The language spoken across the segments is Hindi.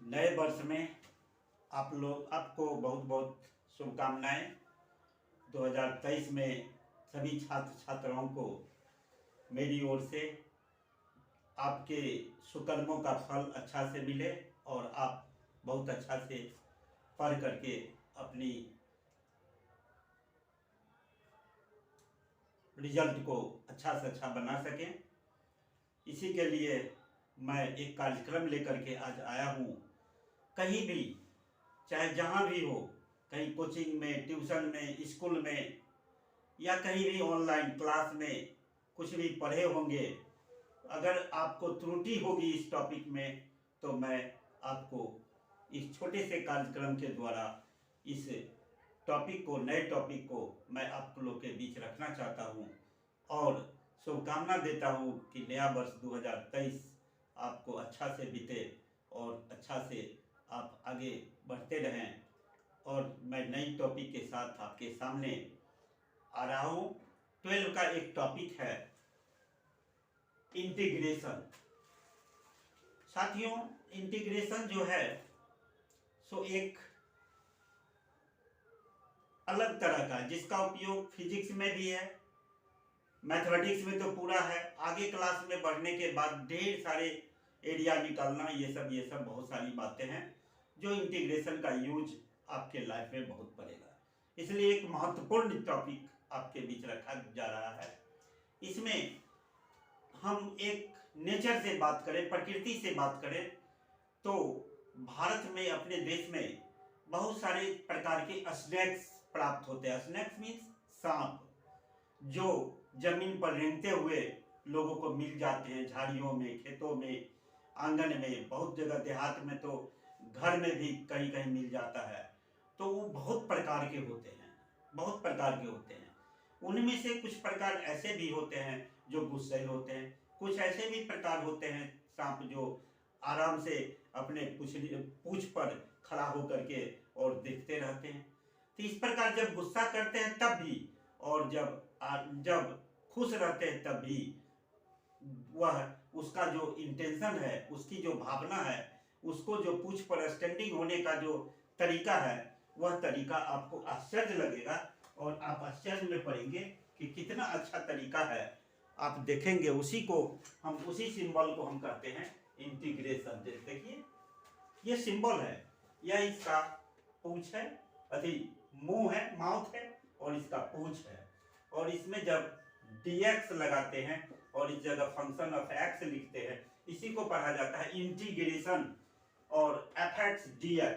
नए वर्ष में आपको बहुत बहुत शुभकामनाएं। 2023 में सभी छात्र छात्राओं को मेरी ओर से आपके सुकर्मों का फल अच्छा से मिले और आप बहुत अच्छा से पढ़ करके अपनी रिजल्ट को अच्छा से अच्छा बना सकें। इसी के लिए मैं एक कार्यक्रम लेकर के आज आया हूँ। कहीं भी, चाहे जहाँ भी हो, कहीं कोचिंग में, ट्यूशन में, स्कूल में या कहीं भी ऑनलाइन क्लास में कुछ भी पढ़े होंगे, अगर आपको त्रुटि होगी इस टॉपिक में तो मैं आपको इस छोटे से कार्यक्रम के द्वारा इस टॉपिक को, नए टॉपिक को मैं आप लोग के बीच रखना चाहता हूँ और शुभकामना देता हूँ कि नया वर्ष 2023 आपको अच्छा से बीते और अच्छा से आप आगे बढ़ते रहें। और मैं नई टॉपिक के साथ आपके सामने आ रहा हूँ। 12 का एक टॉपिक है इंटीग्रेशन। साथियों, इंटीग्रेशन जो है सो एक अलग तरह का, जिसका उपयोग फिजिक्स में भी है, मैथमेटिक्स में तो पूरा है, आगे क्लास में बढ़ने के बाद ढेर सारे एरिया निकालना, ये सब बहुत सारी बातें हैं जो इंटीग्रेशन का यूज आपके लाइफ में बहुत पड़ेगा। इसलिए एक महत्वपूर्ण टॉपिक आपके बीच रखा जा रहा है। इसमें हम एक नेचर से बात करें, प्रकृति से बात करें तो भारत में, अपने देश में बहुत सारे प्रकार के स्नैक्स प्राप्त होते हैं। स्नैक्स मीन्स सांप, जो जमीन पर रेंगते हुए लोगों को मिल जाते हैं, झाड़ियों में, खेतों में, आंगन में, बहुत जगह देहात में तो घर में भी कहीं कहीं मिल जाता है। तो वो बहुत प्रकार के होते हैं, बहुत प्रकार के होते हैं। उनमें से कुछ प्रकार ऐसे भी होते हैं जो गुस्सैल होते हैं, कुछ ऐसे भी प्रकार होते हैं सांप जो आराम से अपने पूंछ पर खड़ा होकर के और देखते रहते हैं। तो इस प्रकार जब गुस्सा करते हैं तब भी, और जब खुश रहते हैं तब भी, वह उसका जो इंटेंशन है, उसकी जो भावना है, उसको जो पूंछ पर स्टैंडिंग होने का जो तरीका है, वह तरीका आपको आश्चर्य लगेगा और आप आश्चर्य में पड़ेंगे कि कितना अच्छा तरीका है। आप देखेंगे उसी सिंबल को हम कहते हैं इंटीग्रेशन। देखिए, ये सिंबल है, यह इसका पूंछ है, मुंह है, माउथ है, और इसका पूंछ है। और इसमें जब dx लगाते हैं और इस जगह फंक्शन ऑफ x लिखते हैं, इसी को पढ़ा जाता है इंटीग्रेशन और fx dx।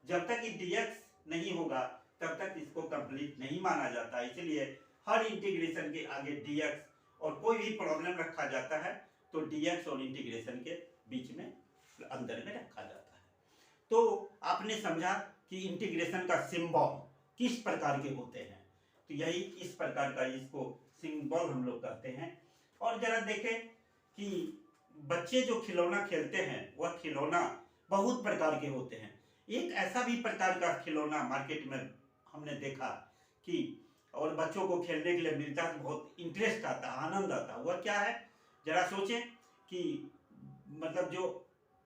जब तक ये dx नहीं होगा तब तक इसको कंप्लीट नहीं माना जाता। इसलिए हर इंटीग्रेशन के आगे dx, और कोई भी प्रॉब्लम रखा जाता है तो dx और इंटीग्रेशन के बीच में अंदर में रखा जाता है। तो आपने समझा कि इंटीग्रेशन का सिंबल किस प्रकार के होते हैं। तो यही इस प्रकार का इसको सिंबल हम लोग कहते हैं। और जरा देखें कि बच्चे जो खिलौना खेलते हैं वह खिलौना बहुत प्रकार के होते हैं। एक ऐसा भी प्रकार का खिलौना मार्केट में हमने देखा कि, और बच्चों को खेलने के लिए मिलता है तो बहुत इंटरेस्ट आता, आनंद आता। वह क्या है, जरा सोचें कि मतलब जो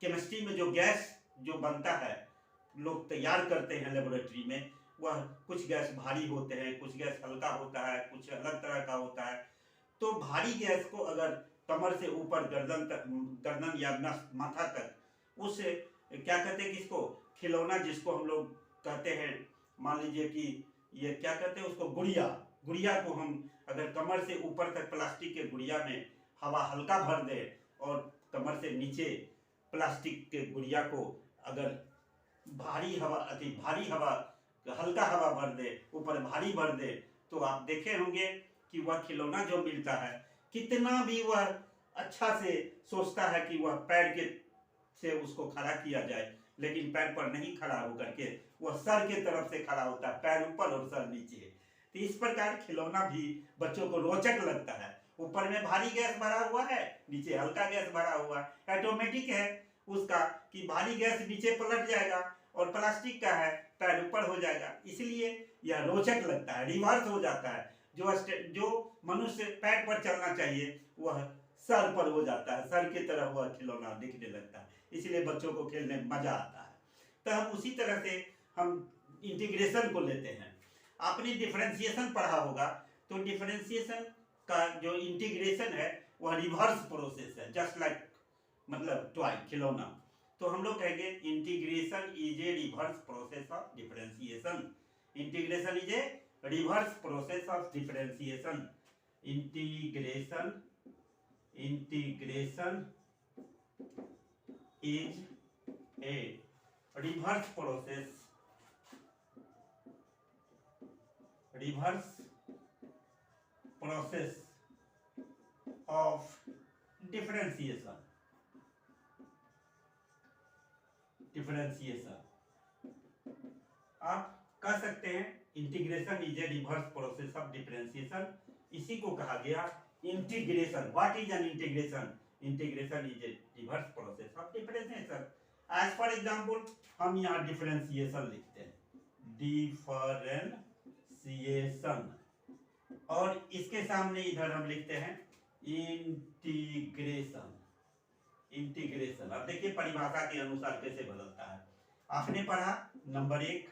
केमिस्ट्री में जो गैस जो बनता है, लोग तैयार करते हैं लेबोरेटरी में, वह कुछ गैस भारी होते हैं, कुछ गैस हल्का होता है, कुछ अलग तरह का होता है। तो भारी गैस को अगर कमर से ऊपर गर्दन या माथा तक, उस क्या कहते हैं किसको, खिलौना जिसको हम लोग कहते हैं, मान लीजिए कि ये क्या कहते हैं उसको, गुड़िया को हम अगर कमर से ऊपर तक प्लास्टिक के गुड़िया में हवा हल्का भर दे और कमर से नीचे प्लास्टिक के गुड़िया को अगर भारी हवा हल्का हवा भर दे, ऊपर भारी भर दे, तो आप देखे होंगे कि वह खिलौना जो मिलता है, कितना भी वह अच्छा से सोचता है कि वह पैर के से उसको खड़ा किया जाए, लेकिन पैर पर नहीं खड़ा होकर के वह सर के तरफ से खड़ा होता है, पैर ऊपर और सर नीचे। तो इस प्रकार खिलौना भी बच्चों को रोचक लगता है। ऊपर में भारी गैस भरा हुआ है, नीचे हल्का गैस भरा हुआ है, ऑटोमेटिक है उसका कि भारी गैस नीचे पलट जाएगा और प्लास्टिक का है पैर ऊपर हो जाएगा। इसलिए यह रोचक लगता है, रिवर्स हो जाता है। जो मनुष्य पैर पर चलना चाहिए वह सर पर हो जाता है, सर की तरह वह खिलौना दिखने लगता है। इसलिए बच्चों को खेलने में मजा आता है। तो हम उसी तरह से हम इंटीग्रेशन को लेते हैं। आपने डिफरेंशिएशन पढ़ा होगा, तो डिफरेंशिएशन का जो इंटीग्रेशन है वह रिवर्स प्रोसेस है, जस्ट लाइक मतलब टॉय, खिलौना। तो हम लोग कहेंगे integration is a reverse process of differentiation. Integration is a reverse process of differentiation. Integration is a reverse process of differentiation. आप कह सकते हैं integration is a reverse process of differentiation. इसी को कहा गया integration. What is an integration? Integration is a reverse process of differentiation. As for example हम यहाँ डिफरेंशिएशन लिखते हैं, डिफरेंशिएशन, और इसके सामने इधर हम लिखते हैं इंटीग्रेशन। इंटीग्रेशन अब देखिए परिभाषा के अनुसार कैसे बदलता है। आपने पढ़ा number 1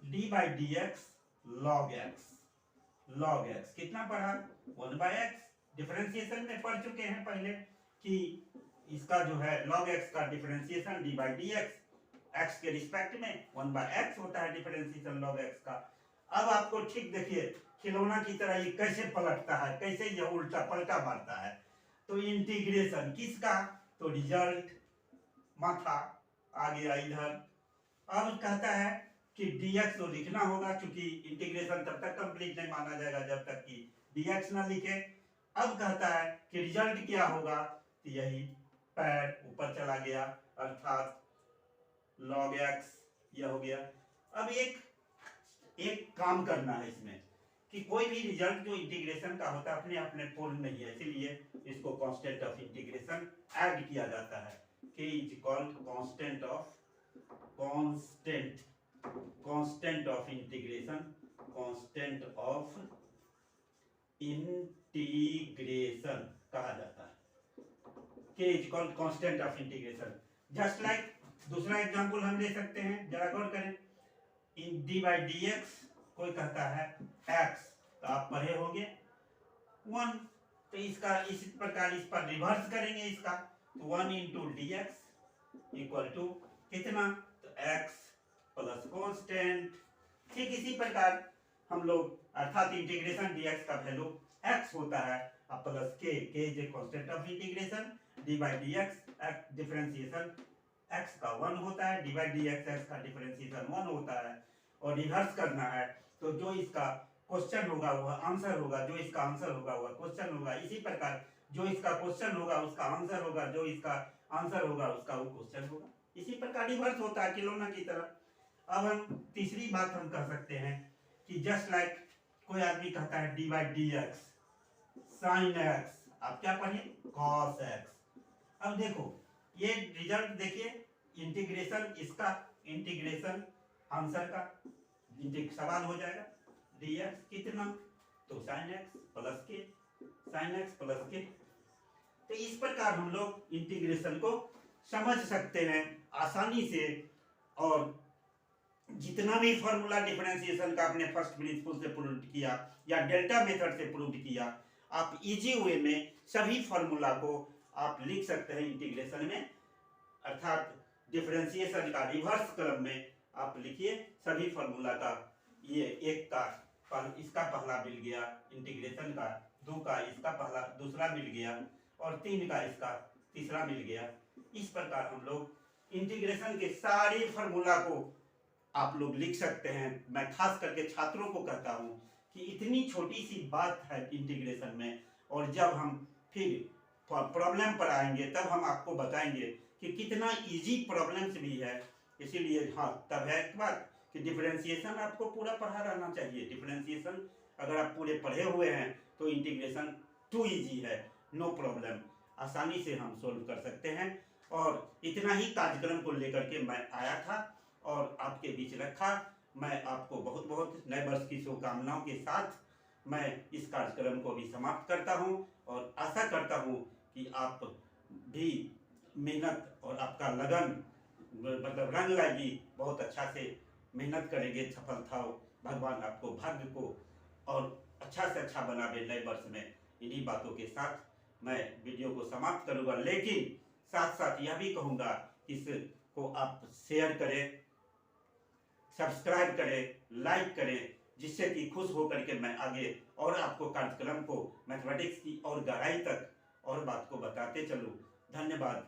D by D x log x. Log x कितना पढ़ा? 1/x। डिफरेंशिएशन में पढ़ चुके हैं पहले कि इसका जो है लॉग एक्स का differentiation D by D x, x के रिस्पेक्ट में 1/x होता है डिफरेंशिएशन लॉग एक्स का। अब आपको ठीक देखिए खिलौना की तरह ये कैसे पलटता है, कैसे ये उल्टा पलटा मारता है। तो इंटीग्रेशन किसका? तो रिजल्ट माथा आ गया इधर। अब कहता है कि dx तो लिखना होगा, क्योंकि इंटीग्रेशन तब तक कंप्लीट नहीं माना जाएगा जब तक कि dx ना लिखे। अब कहता है कि रिजल्ट क्या होगा? तो यही पैर ऊपर चला गया, अर्थात log x यह हो गया। अब एक काम करना है इसमें कि कोई भी रिजल्ट जो इंटीग्रेशन का होता है अपने अपने पूर्ण नहीं है, इसलिए इसको कांस्टेंट ऑफ इंटीग्रेशन ऐड किया जाता है। k is called constant of integration, constant of integration कहा जाता है। k is called constant of integration. Just like दूसरा एग्जांपल हम ले सकते हैं, जरा गौर करें। इन डी बाई डी एक्स कोई कहता है x, तो आप पढ़े होंगे 1, तो इसका इस प्रकार इस पर रिवर्स करेंगे इसका, तो 1 into d x equal to कितना? तो x प्लस कॉन्स्टेंट। ठीक इसी प्रकार हम लोग अर्थात इंटीग्रेशन dx का वैल्यू x होता है और plus k is a constant of integration, D by D x differentiation x का 1 होता है, डी बाई डी एक्स का डिफरेंशिएशन 1 होता है। और रिवर्स करना है तो जो इसका क्वेश्चन होगा वह आंसर होगा, जो इसका आंसर होगा वह क्वेश्चन होगा। इसी प्रकार जो इसका क्वेश्चन होगा उसका आंसर होगा, जो इसका आंसर होगा उसका वो क्वेश्चन होगा। इसी प्रकार रिवर्स होता है खिलौना की तरह। अब हम तीसरी बात हम कह सकते हैं कि जस्ट लाइक कोई आदमी कहता है D by D x sine x, आप क्या पढ़िए? Cos x. अब देखो ये रिजल्ट देखिए, इंटीग्रेशन इसका, इंटीग्रेशन आंसर का सवाल हो जाएगा dx कितना? तो sin x प्लस के, sin x प्लस के। तो इस प्रकार हम लोग इंटीग्रेशन को समझ सकते हैं आसानी से। और जितना भी फॉर्मूला डिफरेंशिएशन का आपने फर्स्ट प्रिंसिपल से प्रूव किया या डेल्टा मेथड से प्रूव किया, आप इजी वे में सभी फॉर्मूला को आप लिख सकते हैं इंटीग्रेशन में, अर्थात डिफरेंशिएशन का रिवर्स क्रम में आप लिखिए सभी फॉर्मूला का। ये एक का इसका पहला मिल गया इंटीग्रेशन का, 2 का इसका पहला दूसरा मिल गया, और 3 का इसका तीसरा मिल गया। इस प्रकार हम लोग इंटीग्रेशन के सारे फॉर्मूला को आप लोग लिख सकते हैं। मैं खास करके छात्रों को कहता हूँ कि इतनी छोटी सी बात है इंटीग्रेशन में, और जब हम फिर प्रॉब्लम पर आएंगे तब हम आपको बताएंगे कि कितना इजी प्रॉब्लम्स भी है। इसीलिए हाँ, तब है एक बात कि डिफरेंशिएशन आपको पूरा पढ़ा रहना चाहिए। डिफरेंशिएशन अगर आप पूरे पढ़े हुए हैं तो इंटीग्रेशन टू इजी है, नो प्रॉब्लम, आसानी से हम सोल्व कर सकते हैं। और इतना ही कार्यक्रम को लेकर के मैं आया था और आपके बीच रखा। मैं आपको बहुत बहुत नए वर्ष की शुभकामनाओं के साथ मैं इस कार्यक्रम को भी समाप्त करता हूं, और आशा करता हूं कि आप भी मेहनत और आपका लगन मतलब रंग लाएगी, बहुत अच्छा से मेहनत करेंगे, सफलता हो, भगवान आपको भाग्य को और अच्छा से अच्छा बनावे नए वर्ष में। इन्हीं बातों के साथ मैं वीडियो को समाप्त करूंगा, लेकिन साथ साथ यह भी कहूंगा कि इसको आप शेयर करें, सब्सक्राइब करें, लाइक करें, जिससे कि खुश होकर के मैं आगे और आपको कार्यक्रम को मैथमेटिक्स की और गहराई तक और बात को बताते चलूँ। धन्यवाद,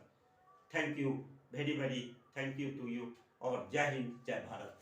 thank you, very very thank you to you, और जय हिंद, जय भारत।